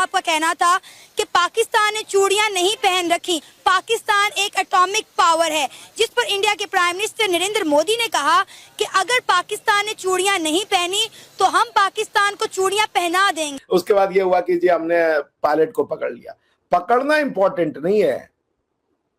आपका कहना था कि पाकिस्तान ने चूड़ियां नहीं पहन रखी, पाकिस्तान एक एटॉमिक पावर है, जिस पर इंडिया के प्राइम मिनिस्टर नरेंद्र मोदी ने कहा कि अगर पाकिस्तान ने चूड़ियां नहीं पहनी तो हम पाकिस्तान को चूड़ियां पहना देंगे। उसके बाद ये हुआ कि जी हमने पायलट को पकड़ लिया। पकड़ना इंपॉर्टेंट नहीं है,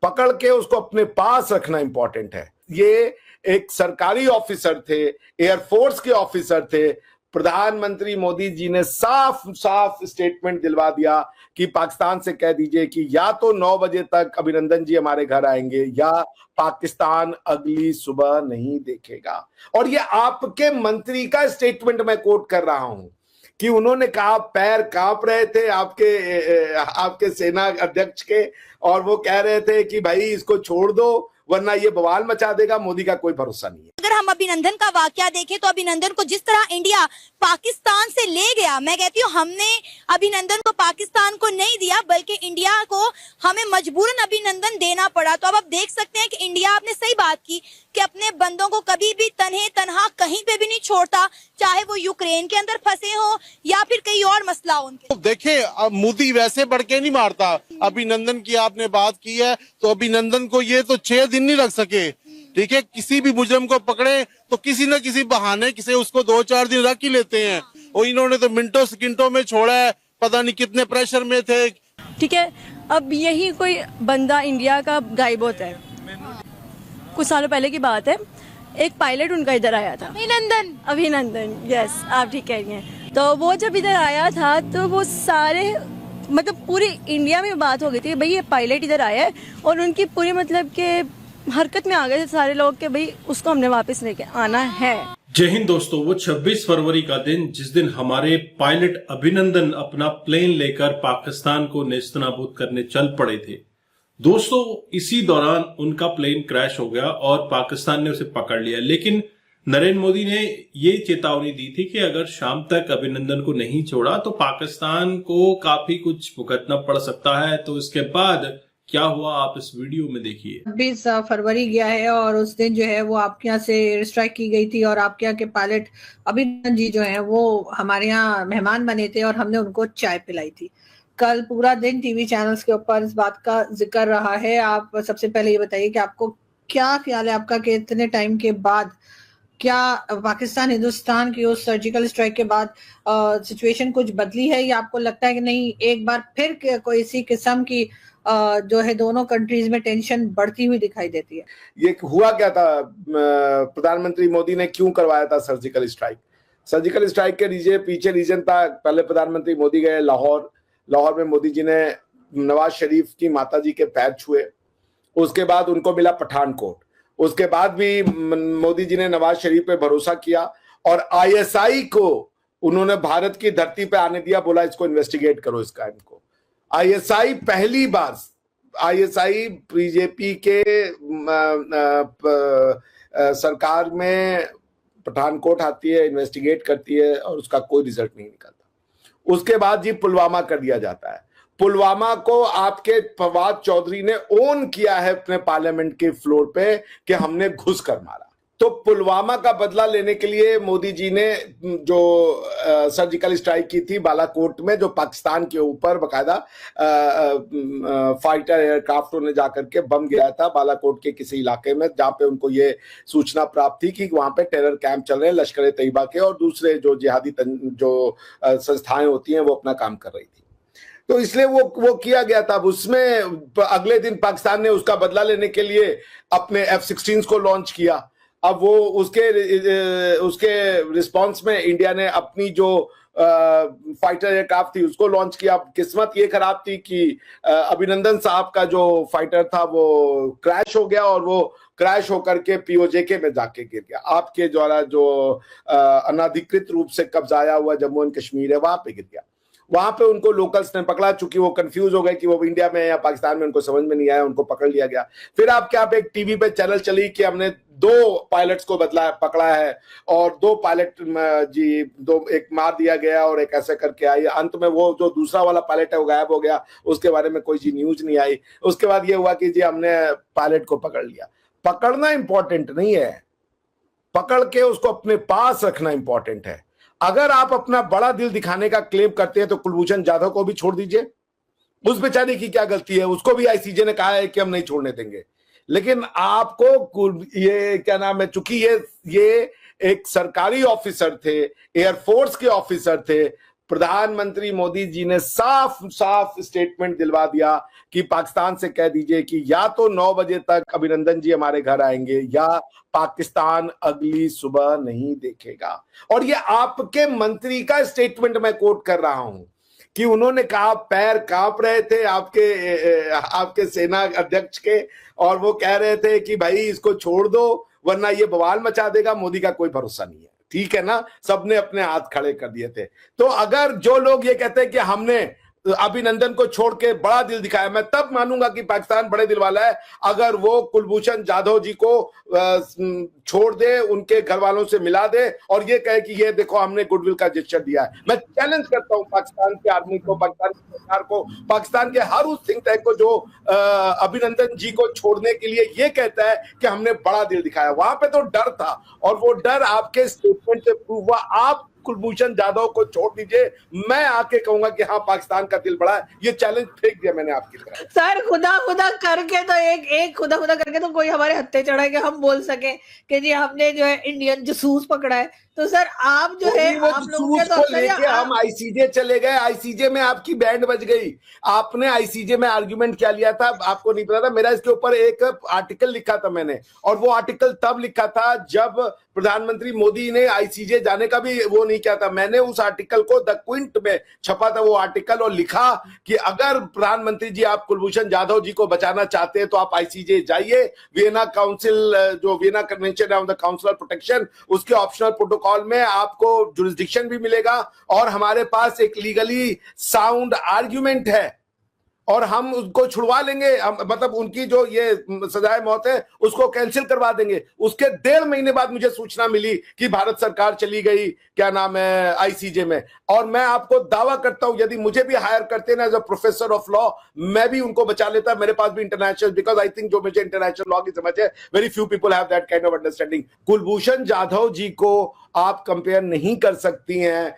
पकड़ के उसको अपने पास रखना इंपॉर्टेंट है। ये एक सरकारी ऑफिसर थे, एयरफोर्स के ऑफिसर थे। प्रधानमंत्री मोदी जी ने साफ साफ स्टेटमेंट दिलवा दिया कि पाकिस्तान से कह दीजिए कि या तो 9 बजे तक अभिनंदन जी हमारे घर आएंगे या पाकिस्तान अगली सुबह नहीं देखेगा। और ये आपके मंत्री का स्टेटमेंट मैं कोट कर रहा हूं कि उन्होंने कहा, पैर कांप रहे थे आपके सेना अध्यक्ष के, और वो कह रहे थे कि भाई इसको छोड़ दो वरना ये बवाल मचा देगा। मोदी का कोई भरोसा नहीं है। अगर हम अभिनंदन का वाकया देखें तो अभिनंदन को जिस तरह इंडिया पाकिस्तान से ले गया, मैं कहती हूँ हमने अभिनंदन को पाकिस्तान को नहीं दिया बल्कि इंडिया को हमें मजबूरन अभिनंदन देना पड़ा। तो अब आप देख सकते हैं कि इंडिया, आपने सही बात की कि अपने बंदों को कभी भी तन्हे तनहा कहीं पे भी नहीं छोड़ता, चाहे वो यूक्रेन के अंदर फंसे हो या फिर कहीं और मसला हो उनके। देखिए, अब मोदी वैसे बढ़ के नहीं मारता। अभिनंदन की आपने बात की है तो अभिनंदन को ये तो 6 दिन नहीं रख सके, ठीक है। किसी भी मुजरिम को पकड़े तो किसी न किसी बहाने किसी उसको 2-4 दिन रख ही लेते हैं, और इन्होंने तो मिनटों सेकंडों में छोड़ा है, पता नहीं कितने प्रेशर में थे, ठीक है। अब यही कोई बंदा इंडिया का गायब होता है। कुछ सालों पहले की बात है, एक पायलट उनका इधर आया था, अभिनंदन, यस आप ठीक कह रही हैं। तो वो जब इधर आया था तो वो सारे मतलब पूरी इंडिया में बात हो गई थी, भाई ये पायलट इधर आया है, और उनकी पूरी मतलब के हरकत में आ गए थे सारे लोग कि भाई उसको हमने वापस लेके आना है। जय हिंद दोस्तों, वो 26 फरवरी का दिन जिस दिन हमारे पायलट अभिनंदन अपना प्लेन लेकर पाकिस्तान को नेस्तनाबूद करने चल पड़े थे दोस्तों, इसी दौरान उनका प्लेन क्रैश हो गया और पाकिस्तान ने उसे पकड़ लिया। लेकिन नरेंद्र मोदी ने ये चेतावनी दी थी कि अगर शाम तक अभिनंदन को नहीं छोड़ा तो पाकिस्तान को काफी कुछ भुगतना पड़ सकता है। तो इसके बाद क्या हुआ आप इस वीडियो में देखिए। 26 फरवरी गया है और उस दिन जो है वो आपके यहाँ से एयर स्ट्राइक की गई थी और आपके यहाँ के पायलट अभिनंदन जी जो हैं वो हमारे यहाँ मेहमान बने थे और हमने उनको चाय पिलाई थी। कल पूरा दिन टीवी चैनल्स के ऊपर इस बात का जिक्र रहा है। आप सबसे पहले ये बताइए कि आपको क्या ख्याल है आपका कि इतने टाइम के बाद क्या पाकिस्तान हिंदुस्तान की उस सर्जिकल स्ट्राइक के बाद सिचुएशन कुछ बदली है, या आपको लगता है कि नहीं एक बार फिर कोई इसी किस्म की जो है दोनों कंट्रीज में टेंशन बढ़ती हुई दिखाई देती है? ये हुआ क्या था, प्रधानमंत्री मोदी ने क्यों करवाया था सर्जिकल स्ट्राइक? सर्जिकल स्ट्राइक के पीछे रीजन था, पहले प्रधानमंत्री मोदी गए लाहौर में मोदी जी ने नवाज शरीफ की माता जी के पैर छुए, उसके बाद उनको मिला पठानकोट, उसके बाद भी मोदी जी ने नवाज शरीफ पे भरोसा किया और ISI को उन्होंने भारत की धरती पे आने दिया, बोला इसको इन्वेस्टिगेट करो इस क्राइम को। ISI पहली बार, ISI बीजेपी के सरकार में पठानकोट आती है, इन्वेस्टिगेट करती है और उसका कोई रिजल्ट नहीं निकलता। उसके बाद जी पुलवामा कर दिया जाता है। पुलवामा को आपके फवाद चौधरी ने ओन किया है अपने पार्लियामेंट के फ्लोर पे कि हमने घुस कर मारा। तो पुलवामा का बदला लेने के लिए मोदी जी ने जो सर्जिकल स्ट्राइक की थी बालाकोट में, जो पाकिस्तान के ऊपर बकायदा फाइटर एयरक्राफ्ट ने जाकर के बम गिराया था बालाकोट के किसी इलाके में, जहां पे उनको ये सूचना प्राप्त थी कि वहां पे टेरर कैंप चल रहे हैं लश्कर तैयबा के और दूसरे जो जिहादी जो संस्थाएं होती हैं वो अपना काम कर रही थी। तो इसलिए वो किया गया था। उसमें अगले दिन पाकिस्तान ने उसका बदला लेने के लिए अपने F-16 को लॉन्च किया। अब वो उसके रिस्पांस में इंडिया ने अपनी जो फाइटर एयरक्राफ्ट थी उसको लॉन्च किया। किस्मत ये खराब थी कि अभिनंदन साहब का जो फाइटर था वो क्रैश हो गया और वो क्रैश होकर के POJK में जाके गिर गया। आपके द्वारा जो अनाधिकृत रूप से कब्जाया हुआ जम्मू एंड कश्मीर है वहां पे गिर गया। वहां पे उनको लोकल्स ने पकड़ा, चूंकि वो कंफ्यूज हो गए कि वो इंडिया में है या पाकिस्तान में, उनको समझ में नहीं आया, उनको पकड़ लिया गया। फिर आपके यहाँ पे एक टीवी पे चैनल चली कि हमने 2 पायलट्स को पकड़ा है और 2 पायलट जी एक मार दिया गया और एक ऐसे करके आई। अंत में वो जो दूसरा वाला पायलट है वो गायब हो गया, उसके बारे में कोई जी न्यूज नहीं आई। उसके बाद ये हुआ कि जी हमने पायलट को पकड़ लिया। पकड़ना इंपॉर्टेंट नहीं है, पकड़ के उसको अपने पास रखना इंपॉर्टेंट है। अगर आप अपना बड़ा दिल दिखाने का क्लेम करते हैं तो कुलभूषण जाधव को भी छोड़ दीजिए, उस बेचारे की क्या गलती है, उसको भी आईसीजे ने कहा है कि हम नहीं छोड़ने देंगे। लेकिन आपको ये क्या नाम है, चूंकि ये एक सरकारी ऑफिसर थे, एयरफोर्स के ऑफिसर थे, प्रधानमंत्री मोदी जी ने साफ साफ स्टेटमेंट दिलवा दिया कि पाकिस्तान से कह दीजिए कि या तो 9 बजे तक अभिनंदन जी हमारे घर आएंगे या पाकिस्तान अगली सुबह नहीं देखेगा। और ये आपके मंत्री का स्टेटमेंट मैं कोट कर रहा हूं कि उन्होंने कहा, पैर कांप रहे थे आपके सेना अध्यक्ष के, और वो कह रहे थे कि भाई इसको छोड़ दो वरना ये बवाल मचा देगा, मोदी का कोई भरोसा नहीं है। ठीक है ना, सबने अपने हाथ खड़े कर दिए थे। तो अगर जो लोग ये कहते हैं कि हमने अभिनंदन को छोड़ के बड़ा दिल दिखाया, मैं तब मानूंगा कि पाकिस्तान बड़े दिल वाला है अगर वो कुलभूषण जाधव जी को छोड़ दे, उनके घर वालों से मिला दे और ये कहे कि ये देखो हमने गुडविल का जेस्चर दिया है। मैं चैलेंज करता हूं पाकिस्तान की आर्मी को, पाकिस्तान की सरकार को, पाकिस्तान के हर उस थिंक टैंक को जो अभिनंदन जी को छोड़ने के लिए ये कहता है कि हमने बड़ा दिल दिखाया। वहां पे तो डर था और वो डर आपके स्टेटमेंट से प्रूव हुआ। आप कुलभूषण जाधव को छोड़ दीजिए, मैं आके कहूंगा कि हाँ पाकिस्तान का दिल बड़ा है। ये चैलेंज फेंक दिया मैंने आपकी तरफ। सर खुदा खुदा करके तो एक खुदा खुदा करके तो कोई हमारे हत्थे चढ़ा के हम बोल सके कि जी हमने जो है इंडियन जासूस पकड़ा है। तो सर आप जो है आप लोगों के तो लेके हम आईसीजे चले गए, आईसीजे में आपकी बैंड बज गई। आपने आईसीजे में आर्गुमेंट क्या लिया था आपको नहीं पता था। मेरा इसके ऊपर एक आर्टिकल लिखा था मैंने, और वो आर्टिकल तब लिखा था जब प्रधानमंत्री मोदी ने आईसीजे जाने का भी वो नहीं किया था। मैंने उस आर्टिकल को द क्विंट में छपा था वो आर्टिकल, और लिखा कि अगर प्रधानमंत्री जी आप कुलभूषण जाधव जी को बचाना चाहते हैं तो आप आईसीजे जाइए। वियना काउंसिल, जो Vienna convention of the council of protection, उसके ऑप्शनल प्रोटोकॉल में आपको जुरिस्डिक्शन भी मिलेगा और हमारे पास एक लीगली साउंड आर्ग्यूमेंट है और हम उसको छुड़वा लेंगे। मतलब उनकी जो ये सजाए मौत है उसको कैंसिल करवा देंगे। उसके 1.5 महीने बाद मुझे सूचना मिली कि भारत सरकार चली गई क्या नाम है आईसीजे में, और मैं आपको दावा करता हूं यदि मुझे भी हायर करते ना as a professor of law, मैं भी उनको बचा लेता। मेरे पास भी इंटरनेशनल, बिकॉज आई थिंक जो मुझे इंटरनेशनल लॉ की समझ है, very few people have that kind of understanding. Kulbhushan Jadhav ji को आप कंपेयर नहीं कर सकती हैं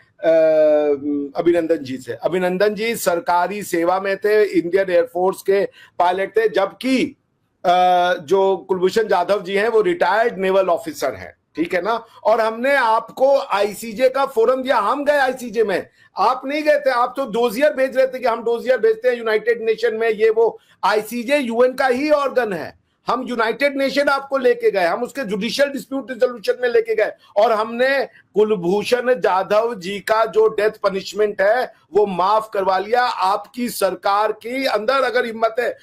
अभिनंदन जी से। अभिनंदन जी सरकारी सेवा में थे, इंडियन एयरफोर्स के पायलट थे, जबकि जो कुलभूषण जाधव जी हैं वो रिटायर्ड नेवल ऑफिसर हैं। ठीक है ना, और हमने आपको आईसीजे का फोरम दिया। हम गए आईसीजे में, आप नहीं गए थे। आप तो डोजियर भेज रहे थे कि हम डोजियर भेजते हैं यूनाइटेड नेशन में, ये वो। आईसीजे यूएन का ही ऑर्गन है। हम यूनाइटेड नेशन आपको लेके गए, हम उसके जुडिशियल डिस्प्यूट रिजोल्यूशन में लेके गए, और हमने कुलभूषण जाधव जी का जो डेथ पनिशमेंट है वो माफ करवा लिया। आपकी सरकार की अंदर अगर हिम्मत है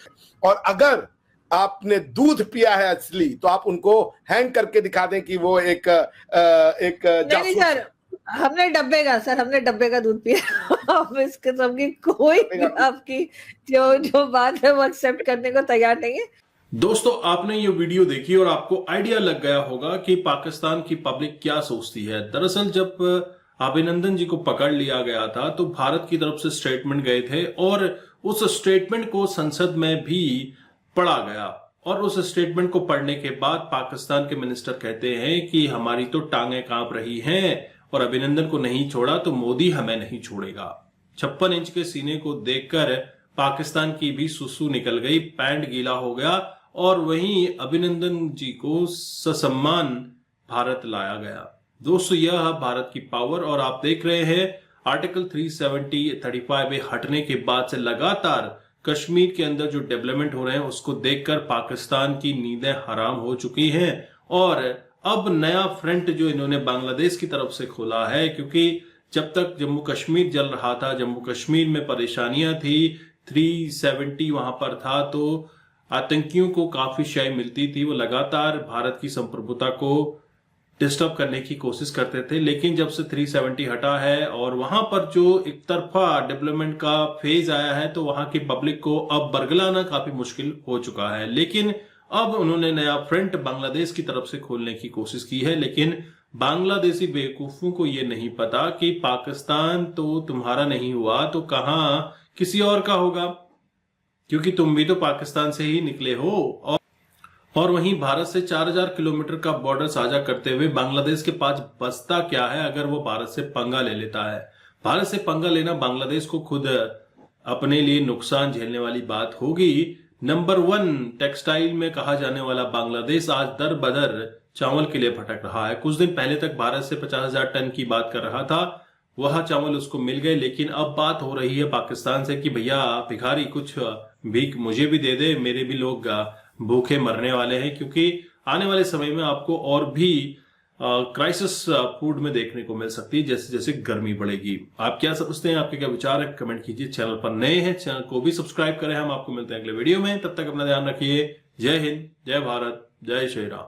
और अगर आपने दूध पिया है असली, तो आप उनको हैंग करके दिखा दें कि वो एक नहीं सर, हमने डब्बे का दूध पिया। अब इस किस्म की कोई आपकी जो बात है वो एक्सेप्ट करने को तैयार नहीं है। दोस्तों, आपने ये वीडियो देखी और आपको आइडिया लग गया होगा कि पाकिस्तान की पब्लिक क्या सोचती है। दरअसल जब अभिनंदन जी को पकड़ लिया गया था तो भारत की तरफ से स्टेटमेंट गए थे और उस स्टेटमेंट को संसद में भी पढ़ा गया, और उस स्टेटमेंट को पढ़ने के बाद पाकिस्तान के मिनिस्टर कहते हैं कि हमारी तो टांगें कांप रही हैं और अभिनंदन को नहीं छोड़ा तो मोदी हमें नहीं छोड़ेगा। 56 इंच के सीने को देखकर पाकिस्तान की भी सुसु निकल गई, पैंट गीला हो गया, और वहीं अभिनंदन जी को ससम्मान भारत लाया गया। दोस्तों, यह भारत की पावर, और आप देख रहे हैं आर्टिकल 370-35 हटने के बाद से लगातार कश्मीर के अंदर जो डेवलपमेंट हो रहे हैं उसको देखकर पाकिस्तान की नींदें हराम हो चुकी हैं। और अब नया फ्रंट जो इन्होंने बांग्लादेश की तरफ से खोला है, क्योंकि जब तक जम्मू कश्मीर जल रहा था, जम्मू कश्मीर में परेशानियां थी, 370 वहां पर था, तो आतंकियों को काफी शय मिलती थी। वो लगातार भारत की संप्रभुता को डिस्टर्ब करने की कोशिश करते थे। लेकिन जब से 370 हटा है और वहां पर जो एक तरफा डेवलपमेंट का फेज आया है, तो वहां की पब्लिक को अब बरगलाना काफी मुश्किल हो चुका है। लेकिन अब उन्होंने नया फ्रंट बांग्लादेश की तरफ से खोलने की कोशिश की है। लेकिन बांग्लादेशी बेवकूफों को यह नहीं पता कि पाकिस्तान तो तुम्हारा नहीं हुआ तो कहां किसी और का होगा, क्योंकि तुम भी तो पाकिस्तान से ही निकले हो। और वहीं भारत से 4000 किलोमीटर का बॉर्डर साझा करते हुए बांग्लादेश के पास बचता क्या है अगर वो भारत से पंगा ले लेता है। भारत से पंगा लेना बांग्लादेश को खुद अपने लिए नुकसान झेलने वाली बात होगी। नंबर 1 टेक्सटाइल में कहा जाने वाला बांग्लादेश आज दर बदर चावल के लिए भटक रहा है। कुछ दिन पहले तक भारत से 50,000 टन की बात कर रहा था, वह चावल उसको मिल गए, लेकिन अब बात हो रही है पाकिस्तान से कि भैया भिखारी कुछ भीख मुझे भी दे दे, मेरे भी लोग भूखे मरने वाले हैं, क्योंकि आने वाले समय में आपको और भी क्राइसिस फूड में देखने को मिल सकती है जैसे जैसे गर्मी बढ़ेगी। आप क्या समझते हैं, आपके क्या विचार है, कमेंट कीजिए। चैनल पर नए हैं चैनल को भी सब्सक्राइब करें। हम आपको मिलते हैं अगले वीडियो में, तब तक अपना ध्यान रखिए। जय हिंद, जय भारत, जय श्री राम।